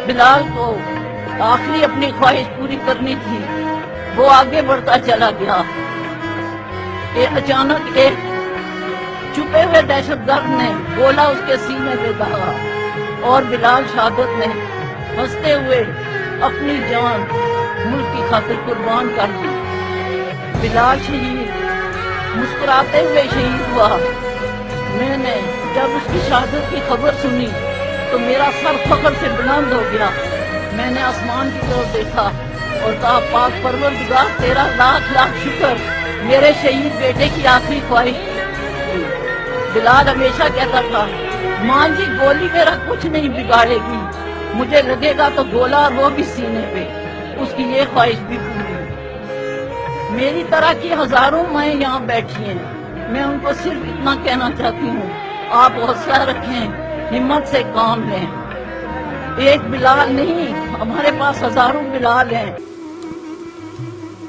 बिलाल को आखिरी अपनी ख्वाहिश पूरी करनी थी, वो आगे बढ़ता चला गया। अचानक एक छुपे हुए दहशतगर्द ने गोला उसके सीने पे दागा और बिलाल शहादत ने हंसते हुए अपनी जान मुल्क की खातिर कुर्बान कर दी। बिलाल शहीद मुस्कुराते हुए शहीद हुआ। मैंने जब उसकी शहादत की खबर सुनी तो मेरा सर फख्र से बुलंद हो गया। मैंने आसमान की तरफ देखा और कहा, पाक परवरदिगार तेरा लाख लाख शुक्र, मेरे शहीद बेटे की आखिरी ख्वाहिश। बिलाल हमेशा कहता था, मां जी गोली मेरा कुछ नहीं बिगाड़ेगी, मुझे लगेगा तो गोला और वो भी सीने पे। उसकी ये ख्वाहिश भी पूरी। मेरी तरह की हजारों माएं यहाँ बैठी हैं। मैं उनको सिर्फ इतना कहना चाहती हूँ, आप हौसला रखें, हिम्मत से काम लें। एक बिलाल नहीं, हमारे पास हजारों बिलाल हैं।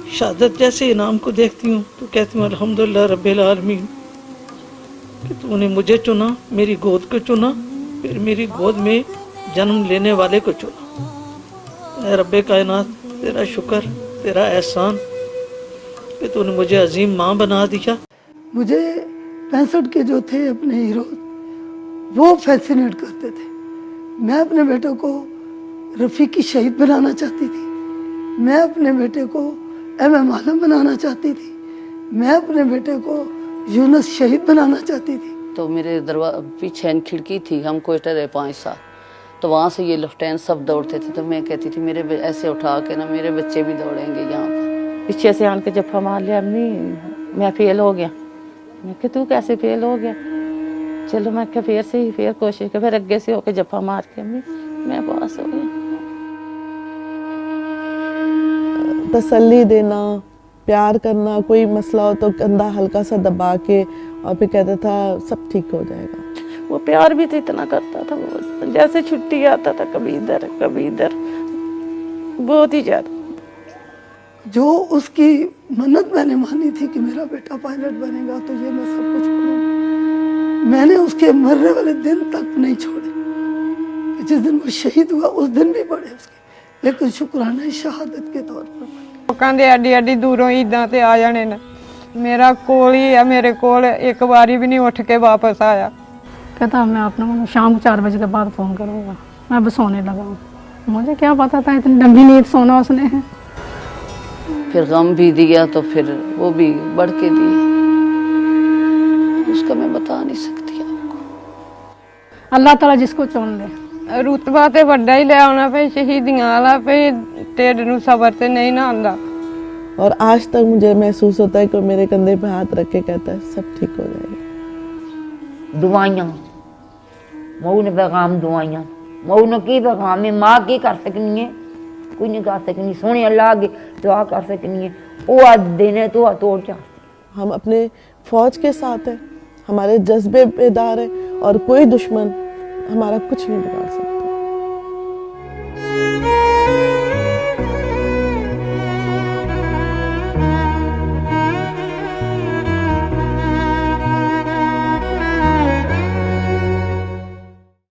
शहादत जैसे इनाम को देखती हूँ तो कहती हूँ अल्हम्दुलिल्लाह रब्बिल आलमीन कि तूने मुझे चुना, मेरी गोद को चुना, फिर मेरी गोद में जन्म लेने वाले को चुना। ऐ रब्बे कायनात, तेरा शुक्र, तेरा एहसान कि तूने मुझे अजीम माँ बना दिया। मुझे 65 के जो थे अपने हीरो, वो फैसिनेट करते थे। मैं अपने बेटे को रफ़ीकी शहीद बनाना चाहती थी। मैं अपने बेटे को MM आलम बनाना चाहती थी। मैं अपने बेटे को यूनुस शहीद बनाना चाहती थी। तो मेरे पीछे खिड़की थी, हम कोयटा रहे 5 साल, तो वहाँ से ये लेफ्टिनेंट सब दौड़ते थे। तो मैं कहती थी मेरे ऐसे उठा के ना मेरे बच्चे भी दौड़ेंगे यहाँ पर। पीछे से आन के जफ्फा मार लिया, अम्मी मैं फेल हो गया। मैं कहा तू कैसे फेल हो गया? चलो मैं क्या फिर से ही फिर कोशिश कर, फिर अगे से होके जफ्फा मार के अम्मी मैं पास हो गया। तसल्ली देना, प्यार करना, कोई मसला हो तो कंधा हल्का सा दबा के और फिर कहता था सब ठीक हो जाएगा। वो प्यार भी तो इतना करता था, वो जैसे छुट्टी आता था कभी इधर कभी इधर, बहुत ही ज्यादा। जो उसकी मन्नत मैंने मानी थी कि मेरा बेटा पायलट बनेगा तो ये मैं सब कुछ करूँगी, मैंने उसके मरने वाले दिन तक नहीं छोड़े। जिस दिन वो शहीद हुआ उस दिन भी पड़े उसके, लेकिन शुक्राना शहादत के तौर पर। ਕਹਿੰਦੇ ਐਡੀ ਐਡੀ ਦੂਰੋਂ ਇਦਾਂ ਤੇ ਆ ਜਾਣੇ ਨੇ, ਮੇਰਾ ਕੋਲ ही है, मेरे कोल एक बारी भी नहीं उठ के वापस आया। कहता मैं आपने शाम को 4 बजे के बाद फ़ोन करूँगा। मैं बस सोने लगा हूँ, मुझे क्या पता था इतनी लंबी नींद सोना उसने है। फिर गम भी दिया तो फिर वो भी बढ़ के दिए, उसका मैं बता नहीं सकती आपको। अल्लाह ताला जिसको चुन ले। रुतबा ते वड्डा ही ले आना पे, शहीदियां वाला पे टेढ़ नूं सबर ते नहीं ना आंदा। और आज तक मुझे महसूस होता है कि मेरे कंधे पे हाथ रख के कहता है सब ठीक हो जाएगा। दुआइयां मऊ ने पैगाम, दुआइयां मऊ ने की पैगाम है, माँ की कर सकनी है, कोई नहीं कर सकनी, सोने अल्लाह की दुआ कर सकनी है, वो आज देने तो तोड़ चाहती। हम अपने फौज के साथ हैं, हमारे जज्बे बेदार हैं और कोई दुश्मन हमारा कुछ नहीं बिगाड़ सकता।